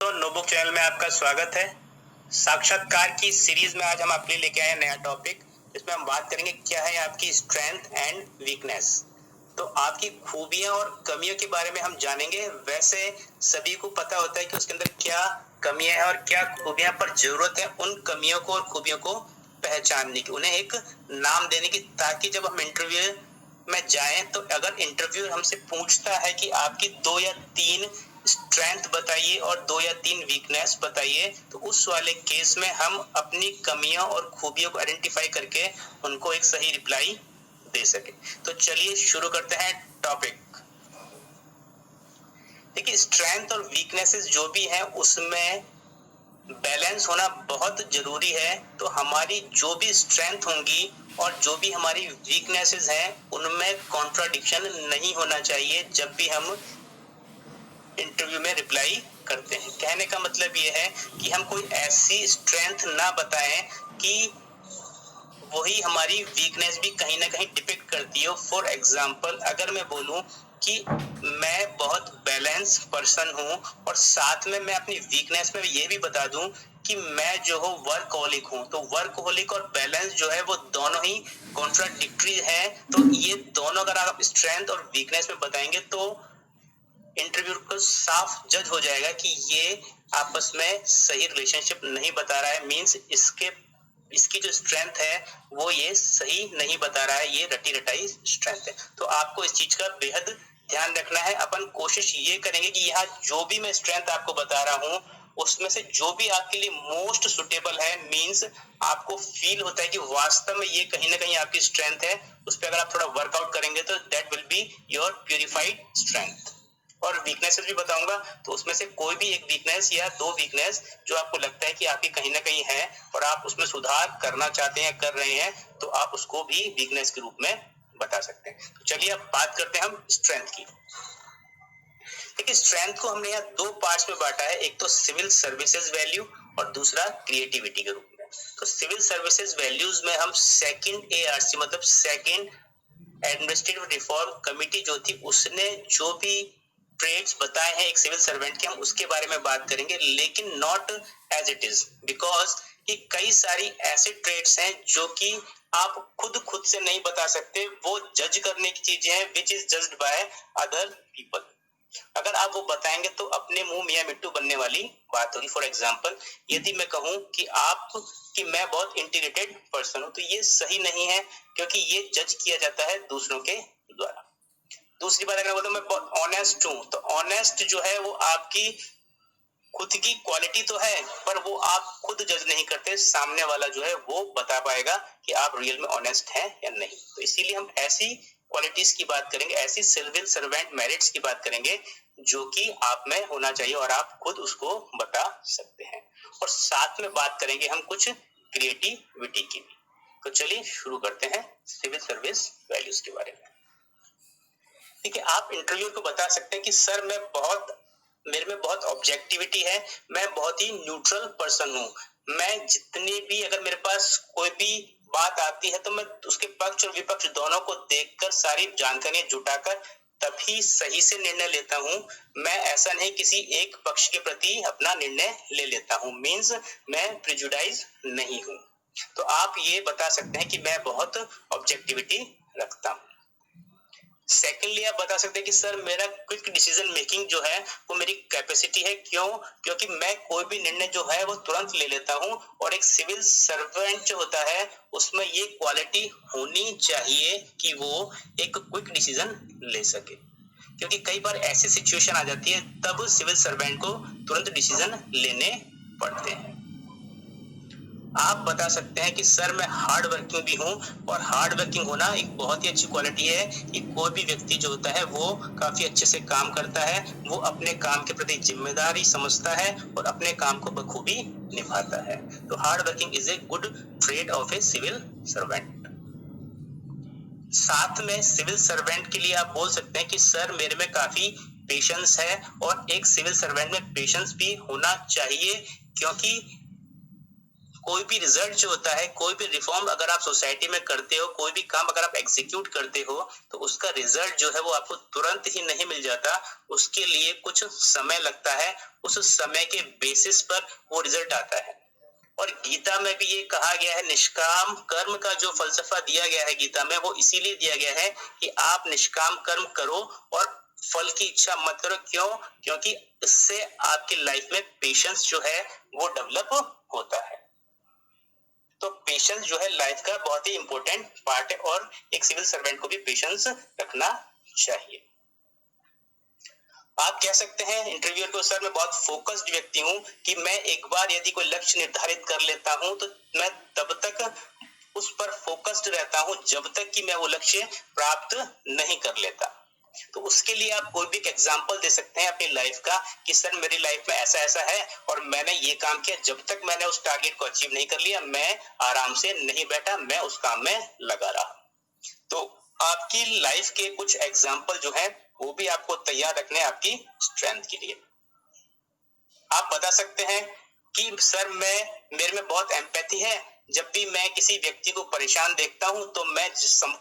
तो notebook channel में आपका स्वागत है। साक्षात्कार की सीरीज में आज हम आपके लिए लेके आए नया टॉपिक, जिसमें हम बात करेंगे क्या है आपकी स्ट्रेंथ एंड वीकनेस। तो आपकी खूबियां और कमियों के बारे में हम जानेंगे। वैसे सभी को पता होता है कि उसके अंदर क्या कमियां हैं और क्या खूबियां, पर जरूरत है उन कमियों को और खूबियों को पहचानने की, उन्हें एक नाम देने की, ताकि जब हम इंटरव्यू में जाएं तो अगर इंटरव्यू हमसे पूछता है कि आपकी 2 या 3 स्ट्रेंथ बताइए और 2 या 3 वीकनेस बताइए, तो उस वाले केस में हम अपनी कमियों और खूबियों को आइडेंटिफाई करके उनको एक सही रिप्लाई दे सके। तो चलिए शुरू करते हैं टॉपिक। देखिए, स्ट्रेंथ और वीकनेसेस जो भी है उसमें बैलेंस होना बहुत जरूरी है। तो हमारी जो भी स्ट्रेंथ होंगी और जो भी हमारी वीकनेसेस हैं उनमें कॉन्ट्राडिक्शन नहीं होना चाहिए जब भी हम इंटरव्यू में रिप्लाई करते हैं। कहने का मतलब ये है कि हम कोई ऐसी स्ट्रेंथ ना बताएं कि वही हमारी वीकनेस भी कहीं ना कहीं डिपिक्ट करती हो। फॉर एग्जाम्पल, अगर मैं बोलूं कि मैं बहुत बैलेंस पर्सन हूं और साथ में मैं अपनी वीकनेस में ये भी बता दूं कि मैं जो हूँ वर्कहोलिक हूँ, तो वर्कहोलिक और बैलेंस जो है वो दोनों ही कॉन्ट्राडिक्टरी है। तो ये दोनों अगर आप स्ट्रेंथ और वीकनेस में बताएंगे तो इंटरव्यू को साफ जज हो जाएगा कि ये आपस में सही रिलेशनशिप नहीं बता रहा है। मींस इसकी जो स्ट्रेंथ है वो ये सही नहीं बता रहा है, ये रटी रटाई स्ट्रेंथ है। तो आपको इस चीज का बेहद ध्यान रखना है। अपन कोशिश ये करेंगे कि यहाँ जो भी मैं स्ट्रेंथ आपको बता रहा हूँ उसमें से जो भी आपके लिए मोस्ट सुटेबल है, मींस आपको फील होता है कि वास्तव में ये कहीं ना कहीं आपकी स्ट्रेंथ है, उस पर अगर आप थोड़ा वर्कआउट करेंगे तो that will be your purified strength. और वीकनेसेस भी बताऊंगा, तो उसमें से कोई भी एक वीकनेस या 2 वीकनेस जो आपको लगता है कि आपकी कहीं ना कहीं है और आप उसमें सुधार करना चाहते हैं, कर रहे हैं, तो आप उसको भी वीकनेस के रूप में बता सकते हैं। तो चलिए अब बात करते हैं हम स्ट्रेंथ की। देखिए, स्ट्रेंथ को हमने यहाँ 2 पार्ट्स में बांटा है, एक तो सिविल सर्विसेज वैल्यू और दूसरा क्रिएटिविटी के रूप में। तो सिविल सर्विसेज वैल्यूज में हम सेकंड ARC मतलब सेकंड एडमिनिस्ट्रेटिव रिफॉर्म कमेटी जो थी उसने जो भी ट्रेड्स बताए हैं एक सिविल सर्वेंट के, हम उसके बारे में बात करेंगे, लेकिन not as it is, because कि कई सारी ऐसे ट्रेड्स हैं जो कि आप खुद से नहीं बता सकते, वो जज करने की चीजें हैं which is judged by other people. अगर आप वो बताएंगे तो अपने मुंह मियां मिट्टू बनने वाली बात होगी। फॉर एग्जाम्पल, यदि मैं कहूं कि मैं बहुत इंटीग्रेटेड पर्सन हूं, तो ये सही नहीं है, क्योंकि ये जज किया जाता है दूसरों के द्वारा। दूसरी बात, अगर मैं बोलूं मैं बहुत ऑनेस्ट हूं, तो ऑनेस्ट जो है वो आपकी खुद की क्वालिटी तो है, पर वो आप खुद जज नहीं करते, सामने वाला जो है वो बता पाएगा कि आप रियल में ऑनेस्ट हैं या नहीं। तो इसीलिए हम ऐसी क्वालिटीज की बात करेंगे, ऐसी सिविल सर्वेंट मेरिट्स की बात करेंगे जो कि आप में होना चाहिए और आप खुद उसको बता सकते हैं। और साथ में बात करेंगे हम कुछ क्रिएटिविटी की भी। तो चलिए शुरू करते हैं सिविल सर्विस वैल्यूज के बारे में। देखिए, आप इंटरव्यू को बता सकते हैं कि सर मेरे में बहुत ऑब्जेक्टिविटी है, मैं बहुत ही न्यूट्रल पर्सन हूँ। मैं जितनी भी, अगर मेरे पास कोई भी बात आती है तो मैं उसके पक्ष और विपक्ष दोनों को देखकर, सारी जानकारियां जुटाकर तभी सही से निर्णय लेता हूँ। मैं ऐसा नहीं किसी एक पक्ष के प्रति अपना निर्णय ले लेता हूँ, मीन्स मैं प्रिजुडाइज नहीं हूँ। तो आप ये बता सकते हैं कि मैं बहुत ऑब्जेक्टिविटी रखता हूँ। सेकेंडली, आप बता सकते हैं कि सर मेरा क्विक डिसीजन मेकिंग जो है वो मेरी कैपेसिटी है। क्यों? क्योंकि मैं कोई भी निर्णय जो है वो तुरंत ले लेता हूँ, और एक सिविल सर्वेंट जो होता है उसमें ये क्वालिटी होनी चाहिए कि वो एक क्विक डिसीजन ले सके, क्योंकि कई बार ऐसी सिचुएशन आ जाती है तब सिविल सर्वेंट को तुरंत डिसीजन लेने पड़ते हैं। आप बता सकते हैं कि सर मैं हार्ड वर्किंग भी हूं, और हार्ड वर्किंग होना एक बहुत ही अच्छी क्वालिटी है कि कोई भी व्यक्ति जो होता है वो काफी अच्छे से काम करता है, वो अपने काम के प्रति जिम्मेदारी समझता है और अपने काम को बखूबी निभाता है। तो hard working is a good trade of a civil servant. साथ में सिविल सर्वेंट के लिए आप बोल सकते हैं कि सर मेरे में काफी पेशेंस है, और एक सिविल सर्वेंट में पेशेंस भी होना चाहिए, क्योंकि कोई भी रिजल्ट जो होता है, कोई भी रिफॉर्म अगर आप सोसाइटी में करते हो, कोई भी काम अगर आप एग्जीक्यूट करते हो, तो उसका रिजल्ट जो है वो आपको तुरंत ही नहीं मिल जाता, उसके लिए कुछ समय लगता है, उस समय के बेसिस पर वो रिजल्ट आता है। और गीता में भी ये कहा गया है, निष्काम कर्म का जो फलसफा दिया गया है गीता में, वो इसीलिए दिया गया है कि आप निष्काम कर्म करो और फल की इच्छा मत करो। क्यों? क्योंकि इससे आपकी लाइफ में पेशेंस जो है वो डेवलप होता है। तो पेशेंस जो है लाइफ का बहुत ही इंपॉर्टेंट पार्ट है और एक सिविल सर्वेंट को भी पेशेंस रखना चाहिए। आप कह सकते हैं इंटरव्यूअर को, सर मैं बहुत फोकस्ड व्यक्ति हूं कि मैं एक बार यदि कोई लक्ष्य निर्धारित कर लेता हूं तो मैं तब तक उस पर फोकस्ड रहता हूं जब तक कि मैं वो लक्ष्य प्राप्त नहीं कर लेता। तो उसके लिए आप कोई भी एक एग्जांपल दे सकते हैं अपनी लाइफ का कि सर मेरी लाइफ में ऐसा ऐसा है और मैंने ये काम किया, जब तक मैंने उस टारगेट को अचीव नहीं कर लिया मैं आराम से नहीं बैठा, मैं उस काम में लगा रहा। तो आपकी लाइफ के कुछ एग्जाम्पल जो है वो भी आपको तैयार रखने आपकी स्ट्रेंथ के लिए। आप बता सकते हैं कि सर मेरे में बहुत एम्पैथी है, जब भी मैं किसी व्यक्ति को परेशान देखता हूं तो मैं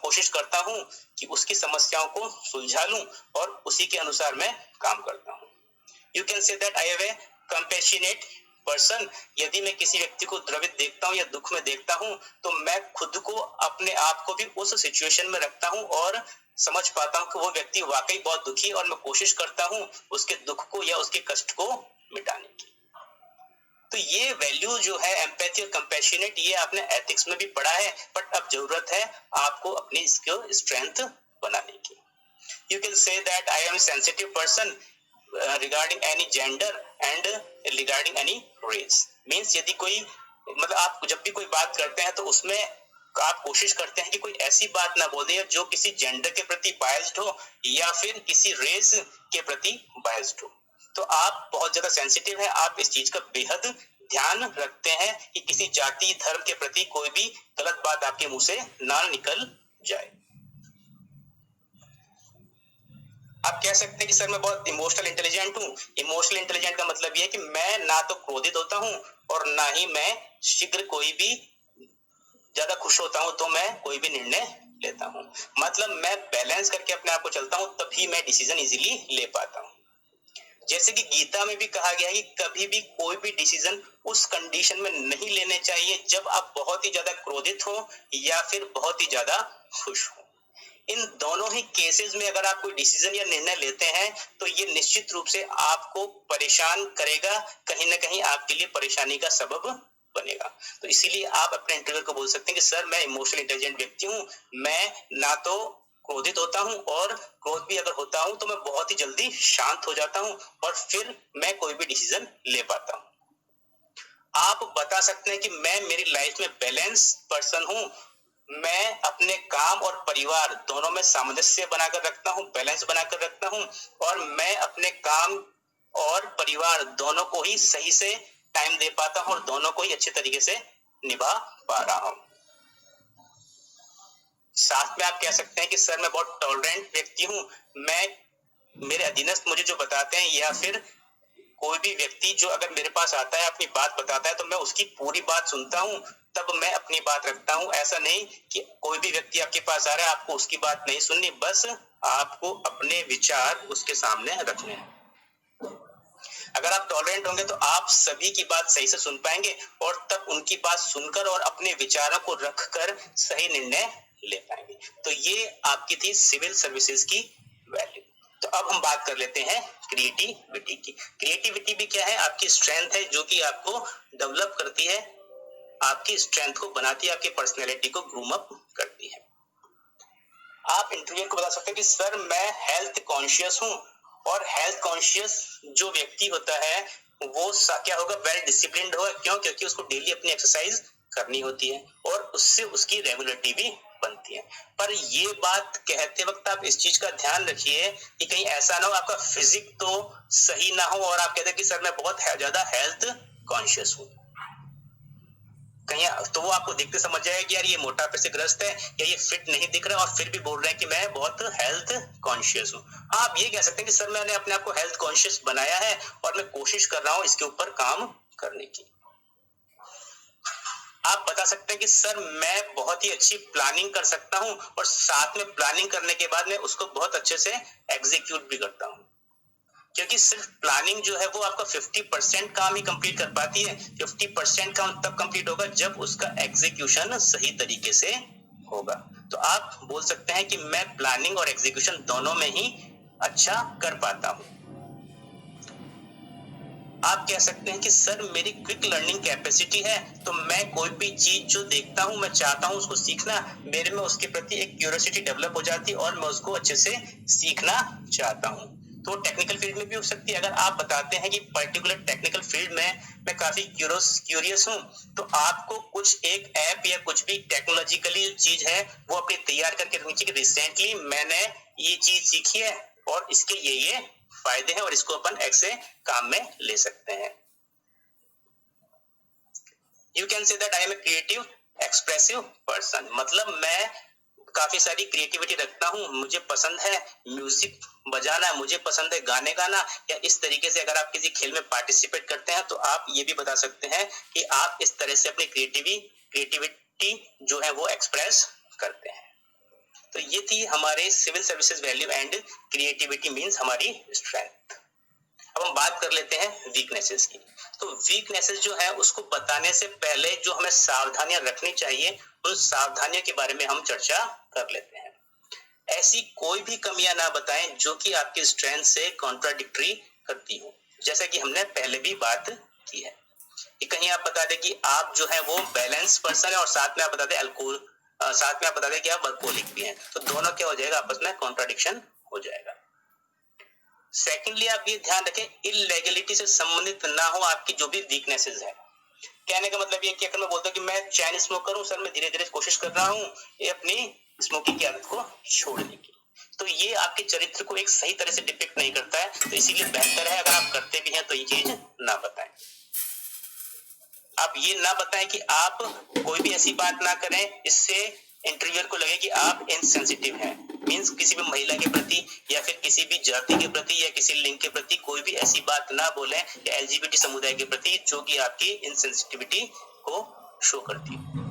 कोशिश करता हूं कि उसकी समस्याओं को सुलझा लूं और उसी के अनुसार मैं काम करता हूं। You can say that I have a compassionate person. यदि मैं किसी व्यक्ति को द्रवित देखता हूं या दुख में देखता हूं तो मैं खुद को, अपने आप को भी उस सिचुएशन में रखता हूं और समझ पाता हूं कि वो व्यक्ति वाकई बहुत दुखी है और मैं कोशिश करता हूं उसके दुख को या उसके कष्ट को मिटाने की। तो ये वैल्यू जो है एम्पैथी और कंपैशनेट, ये आपने एथिक्स में भी पढ़ा है, बट अब जरूरत है आपको अपनी इसको स्ट्रेंथ बनाने की। You can say that I M sensitive person regarding any gender and regarding any race। Means यदि कोई, मतलब आप जब भी कोई बात करते हैं तो उसमें आप कोशिश करते हैं कि कोई ऐसी बात ना बोल दे जो किसी जेंडर के प्रति बायस्ड हो या फिर किसी रेस के प्रति बायस्ड हो। तो आप बहुत ज्यादा सेंसिटिव हैं, आप इस चीज का बेहद ध्यान रखते हैं कि किसी जाति धर्म के प्रति कोई भी गलत बात आपके मुंह से ना निकल जाए। आप कह सकते हैं कि सर मैं बहुत इमोशनल इंटेलिजेंट हूँ। इमोशनल इंटेलिजेंट का मतलब यह है कि मैं ना तो क्रोधित होता हूँ और ना ही मैं शीघ्र कोई भी ज्यादा खुश होता हूँ तो मैं कोई भी निर्णय लेता हूँ। मतलब मैं बैलेंस करके अपने आप को चलता हूँ, तभी मैं डिसीजन इजीली ले पाता हूँ। जैसे कि गीता में भी कहा गया है कि कभी भी कोई भी डिसीजन उस कंडीशन में नहीं लेने चाहिए जब आप बहुत ही ज्यादा क्रोधित हो या फिर बहुत ही ज्यादा खुश हो। इन दोनों ही केसेस में अगर आप कोई डिसीजन या निर्णय लेते हैं तो ये निश्चित रूप से आपको परेशान करेगा, कहीं ना कहीं आपके लिए परेशानी का सबब बनेगा। तो इसीलिए आप अपने इंटरव्यूअर को बोल सकते हैं कि सर मैं इमोशनल इंटेलिजेंट व्यक्ति हूँ, मैं ना तो क्रोधित होता हूँ और क्रोध भी अगर होता हूँ तो मैं बहुत ही जल्दी शांत हो जाता हूँ और फिर मैं कोई भी डिसीजन ले पाता हूँ। आप बता सकते हैं कि मैं मेरी लाइफ में बैलेंस पर्सन हूँ, मैं अपने काम और परिवार दोनों में सामंजस्य बनाकर रखता हूँ, बैलेंस बनाकर रखता हूँ और मैं अपने काम और परिवार दोनों को ही सही से टाइम दे पाता हूँ और दोनों को ही अच्छे तरीके से निभा पा रहा हूँ। साथ में आप कह सकते हैं कि सर मैं बहुत टॉलरेंट व्यक्ति हूँ, मैं, मेरे अधीनस्थ मुझे जो बताते हैं या फिर कोई भी व्यक्ति जो अगर मेरे पास आता है अपनी बात बताता है तो मैं उसकी पूरी बात सुनता हूँ, तब मैं अपनी बात रखता हूँ। ऐसा नहीं कि कोई भी व्यक्ति आपके पास आ रहा है आपको उसकी बात नहीं सुननी, बस आपको अपने विचार उसके सामने रखने हैं। अगर आप टॉलरेंट होंगे तो आप सभी की बात सही से सुन पाएंगे और तब उनकी बात सुनकर और अपने विचारों को रखकर सही निर्णय ले पाएंगे। तो ये आपकी थी सिविल सर्विसेज की वैल्यू। तो अब हम बात कर लेते हैं क्रिएटिविटी की। क्रिएटिविटी भी क्या है? आपकी स्ट्रेंथ है जो कि आपको डेवलप करती है, आपकी स्ट्रेंथ को बनाती है, आपकी पर्सनैलिटी को ग्रूम अप करती है। आप इंटरव्यू को बता सकते हैं कि सर मैं हेल्थ कॉन्शियस हूँ, और हेल्थ कॉन्शियस जो व्यक्ति होता है वो क्या होगा? वेल डिसिप्लिन्ड होगा। क्यों? क्योंकि उसको डेली अपनी एक्सरसाइज करनी होती है और उससे उसकी रेगुलरिटी भी बनती है। पर ये बात कहते वक्त आप इस चीज का ध्यान रखिए कि कहीं ऐसा ना हो आपका फिजिक तो सही ना हो और आप कहते हैं कि सर मैं बहुत ज्यादा हेल्थ कॉन्शियस हूँ। कहीं तो वो आपको देखते समझ जाएगा कि यार ये मोटापे से ग्रस्त है या ये फिट नहीं दिख रहा और फिर भी बोल रहे हैं कि मैं बहुत हेल्थ कॉन्शियस हूँ। आप ये कह सकते हैं कि सर मैंने अपने आप को हेल्थ कॉन्शियस बनाया है और मैं कोशिश कर रहा हूँ इसके ऊपर काम करने की। आप बता सकते हैं कि सर मैं बहुत ही अच्छी प्लानिंग कर सकता हूं और साथ में प्लानिंग करने के बाद मैं उसको बहुत अच्छे से एग्जीक्यूट भी करता हूं, क्योंकि सिर्फ प्लानिंग जो है वो आपका 50% काम ही कंप्लीट कर पाती है। 50% काम तब कंप्लीट होगा जब उसका एग्जीक्यूशन सही तरीके से होगा। तो आप बोल सकते हैं कि मैं प्लानिंग और एग्जीक्यूशन दोनों में ही अच्छा कर पाता हूं। आप कह सकते हैं कि सर मेरी क्विक लर्निंग कैपेसिटी है, तो मैं कोई भी चीज जो देखता हूं, मैं चाहता हूं उसको सीखना, मेरे में उसके प्रति एक क्यूरियोसिटी डेवलप हो जाती है और मैं उसको अच्छे से सीखना चाहता हूं। तो टेक्निकल फील्ड में भी हो सकती है। अगर आप बताते हैं कि पर्टिकुलर टेक्निकल फील्ड में मैं काफी क्यूरियस हूं, तो आपको कुछ एक ऐप या कुछ भी टेक्नोलॉजिकली चीज है वो अपनी तैयार करके रखनी चाहिए कि रिसेंटली मैंने ये चीज सीखी है और इसके ये फायदे हैं और इसको अपन ऐसे काम में ले सकते हैं। You can say that I am a creative expressive person, मतलब मैं काफी सारी क्रिएटिविटी रखता हूँ, मुझे पसंद है म्यूजिक बजाना, मुझे पसंद है गाने गाना, या इस तरीके से अगर आप किसी खेल में पार्टिसिपेट करते हैं तो आप ये भी बता सकते हैं कि आप इस तरह से अपनी क्रिएटिविटी जो है वो एक्सप्रेस करते हैं। तो ये थी हमारे civil services value and creativity means हमारी स्ट्रेंथ। अब हम बात कर लेते हैं वीकनेसेस की। तो वीकनेसेस जो है उसको बताने से पहले जो हमें सावधानियां रखनी चाहिए, उन सावधानियों के बारे में हम चर्चा कर लेते हैं। ऐसी कोई भी कमियां ना बताएं जो कि आपकी स्ट्रेंथ से कॉन्ट्राडिक्टरी करती हो, जैसा कि हमने पहले भी बात की है कि कहीं आप बता दें कि आप जो है वो बैलेंस पर्सन है और साथ में आप बता दें साथ में आप बता दें कि आप वर्कोलिक भी हैं, तो दोनों क्या हो जाएगा, आपस में कॉन्ट्राडिक्शन हो जाएगा। सेकेंडली आप ये ध्यान रखें इललीगलिटी से संबंधित ना हो आपकी जो भी वीकनेसेस है। कहने का मतलब ये कि अगर मैं बोलता हूँ कि मैं चैन स्मोकर हूँ सर, मैं धीरे धीरे कोशिश कर रहा हूँ ये अपनी स्मोकिंग की आदत को छोड़ने की, तो ये आपके चरित्र को एक सही तरह से डिपिक्ट नहीं करता है। तो इसीलिए बेहतर है अगर आप करते भी हैं तो ये चीज ना बताएं। आप ये ना बताएं कि आप कोई भी ऐसी बात ना करें इससे इंटरव्यूअर को लगे कि आप इनसेंसिटिव हैं, मींस किसी भी महिला के प्रति या फिर किसी भी जाति के प्रति या किसी लिंग के प्रति कोई भी ऐसी बात ना बोलें या एलजीबीटी समुदाय के प्रति जो कि आपकी इनसेंसिटिविटी को शो करती है।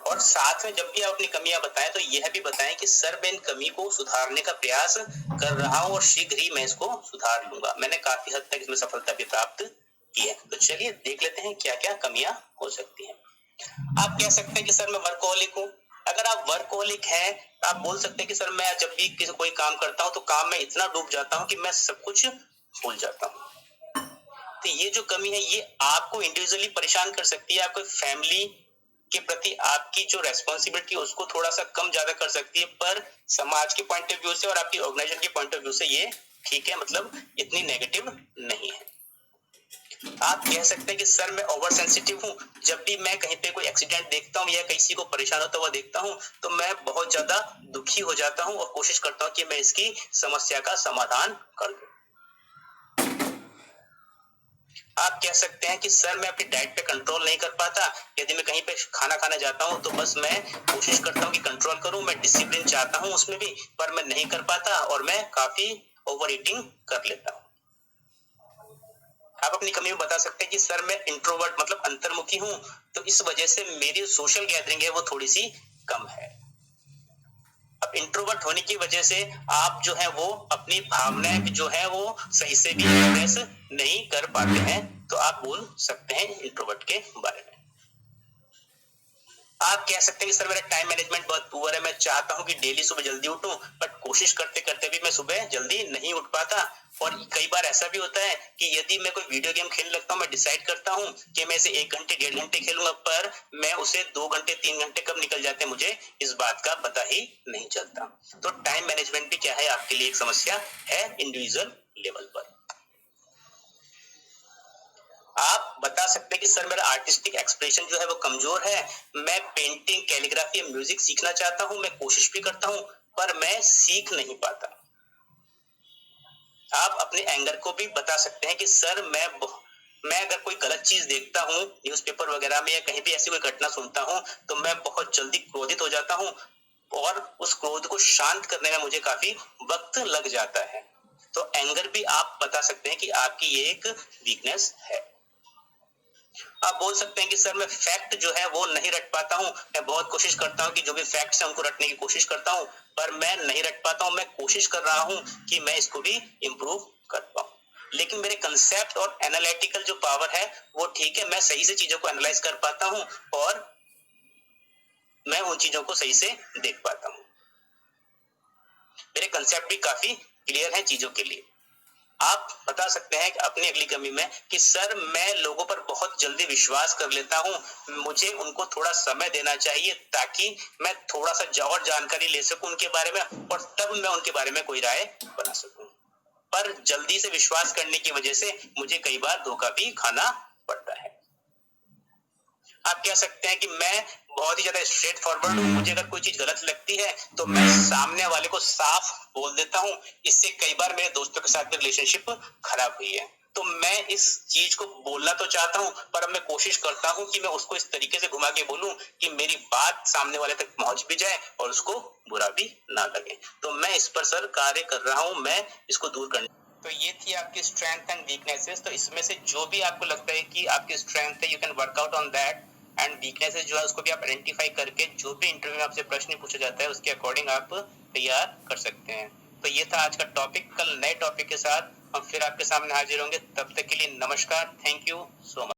और साथ में जब भी आप अपनी कमियां बताएं तो यह भी बताएं कि सर मैं इन कमी को सुधारने का प्रयास कर रहा हूं और शीघ्र ही मैं इसको सुधार लूंगा, मैंने काफी हद तक इसमें सफलता भी प्राप्त की है। तो चलिए देख लेते हैं क्या क्या कमियां हो सकती हैं। आप कह सकते हैं कि सर मैं वर्कहोलिक हूं। अगर आप वर्कहोलिक हैं तो आप बोल सकते हैं कि सर मैं जब भी किसी कोई काम करता हूं तो काम में इतना डूब जाता हूं कि मैं सब कुछ भूल जाता हूं। तो ये जो कमी है ये आपको इंडिविजुअली परेशान कर सकती है, आपको फैमिली के प्रति आपकी जो रेस्पॉन्सिबिलिटी है उसको थोड़ा सा कम ज्यादा कर सकती है, पर समाज के पॉइंट ऑफ व्यू से और आपकी ऑर्गेनाइजेशन के पॉइंट ऑफ व्यू से ये ठीक है, मतलब इतनी नेगेटिव नहीं है। आप कह सकते हैं कि सर मैं ओवर सेंसिटिव हूँ, जब भी मैं कहीं पे कोई एक्सीडेंट देखता हूँ या किसी को परेशान होता हुआ देखता हूँ तो मैं बहुत ज्यादा दुखी हो जाता हूँ और कोशिश करता हूँ कि मैं इसकी समस्या का समाधान कर दूं। आप कह सकते हैं कि सर मैं अपनी डाइट पे कंट्रोल नहीं कर पाता, यदि मैं कहीं पे खाना खाने जाता हूँ तो बस मैं कोशिश करता हूँ कि कंट्रोल करूँ, मैं डिसिप्लिन चाहता हूँ उसमें भी, पर मैं नहीं कर पाता और मैं काफी ओवर ईटिंग कर लेता हूँ। आप अपनी कमी में बता सकते हैं कि सर मैं इंट्रोवर्ट मतलब अंतर्मुखी हूँ, तो इस वजह से मेरी सोशल गैदरिंग है वो थोड़ी सी कम है। अब इंट्रोवर्ट होने की वजह से आप जो है वो अपनी भावनाएं जो है वो सही से भी एक्सप्रेस नहीं कर पाते हैं, तो आप बोल सकते हैं इंट्रोवर्ट के बारे में। आप कह सकते हैं कि सर मेरा टाइम मैनेजमेंट बहुत पुअर है, मैं चाहता हूं कि डेली सुबह जल्दी उठूं, बट कोशिश करते करते भी मैं सुबह जल्दी नहीं उठ पाता। और कई बार ऐसा भी होता है कि यदि मैं कोई वीडियो गेम खेलने लगता हूं, मैं डिसाइड करता हूं कि मैं इसे 1 घंटे 1.5 घंटे खेलूंगा, पर मैं उसे 2 घंटे 3 घंटे कब निकल जाते हैं मुझे इस बात का पता ही नहीं चलता। तो टाइम मैनेजमेंट भी क्या है आपके लिए एक समस्या है इंडिविजुअल लेवल पर। आप बता सकते हैं कि सर मेरा आर्टिस्टिक एक्सप्रेशन जो है वो कमजोर है, मैं पेंटिंग कैलीग्राफी म्यूजिक सीखना चाहता हूं, मैं कोशिश भी करता हूं पर मैं सीख नहीं पाता। आप अपने एंगर को भी बता सकते हैं कि सर मैं अगर कोई गलत चीज देखता हूं न्यूज़पेपर वगैरह में या कहीं भी ऐसी कोई घटना सुनता हूं तो मैं बहुत जल्दी क्रोधित हो जाता हूं और उस क्रोध को शांत करने में मुझे काफी वक्त लग जाता है। तो एंगर भी आप बता सकते हैं कि आपकी ये एक वीकनेस है। आप बोल सकते हैं कि सर मैं फैक्ट जो है वो नहीं रट पाता हूँ, मैं बहुत कोशिश करता हूँ कि जो भी फैक्ट्स हैं उनको रटने की कोशिश करता हूँ, पर मैं नहीं रट पाता हूँ। मैं कोशिश कर रहा हूँ कि मैं इसको भी इम्प्रूव कर पाऊँ। लेकिन मेरे कंसेप्ट और एनालिटिकल जो पावर है वो ठीक है, मैं सही से चीजों को एनालाइज कर पाता हूँ और मैं उन चीजों को सही से देख पाता हूँ। मेरे कंसेप्ट भी काफी क्लियर हैं चीजों के लिए। आप बता सकते हैं कि अपनी अगली कमी में कि सर मैं लोगों पर बहुत जल्दी विश्वास कर लेता हूँ, मुझे उनको थोड़ा समय देना चाहिए ताकि मैं थोड़ा सा और जानकारी ले सकूं उनके बारे में और तब मैं उनके बारे में कोई राय बना सकूं। पर जल्दी से विश्वास करने की वजह से मुझे कई बार धोखा भी खाना पड़ता है। आप कह सकते हैं कि मैं बहुत ही ज्यादा स्ट्रेट फॉरवर्ड हूँ, मुझे अगर कोई चीज गलत लगती है तो मैं सामने वाले को साफ बोल देता हूँ। इससे कई बार मेरे दोस्तों के साथ भी रिलेशनशिप खराब हुई है। तो मैं इस चीज को बोलना तो चाहता हूँ, पर अब मैं कोशिश करता हूँ कि मैं उसको इस तरीके से घुमा के बोलूं कि मेरी बात सामने वाले तक पहुंच भी जाए और उसको बुरा भी ना लगे। तो मैं इस पर सर कार्य कर रहा हूँ, मैं इसको दूर करने। तो ये थी आपकी स्ट्रेंथ एंड वीकनेसेस। तो इसमें से जो भी आपको लगता है कि आपकी स्ट्रेंथ है, you can work out on that, and weaknesses जो है उसको भी आप आइडेंटिफाई करके जो भी इंटरव्यू में आपसे प्रश्न पूछा जाता है उसके अकॉर्डिंग आप तैयार कर सकते हैं। तो ये था आज का टॉपिक। कल नए टॉपिक के साथ हम फिर आपके सामने हाजिर होंगे। तब तक के लिए नमस्कार। Thank you so much.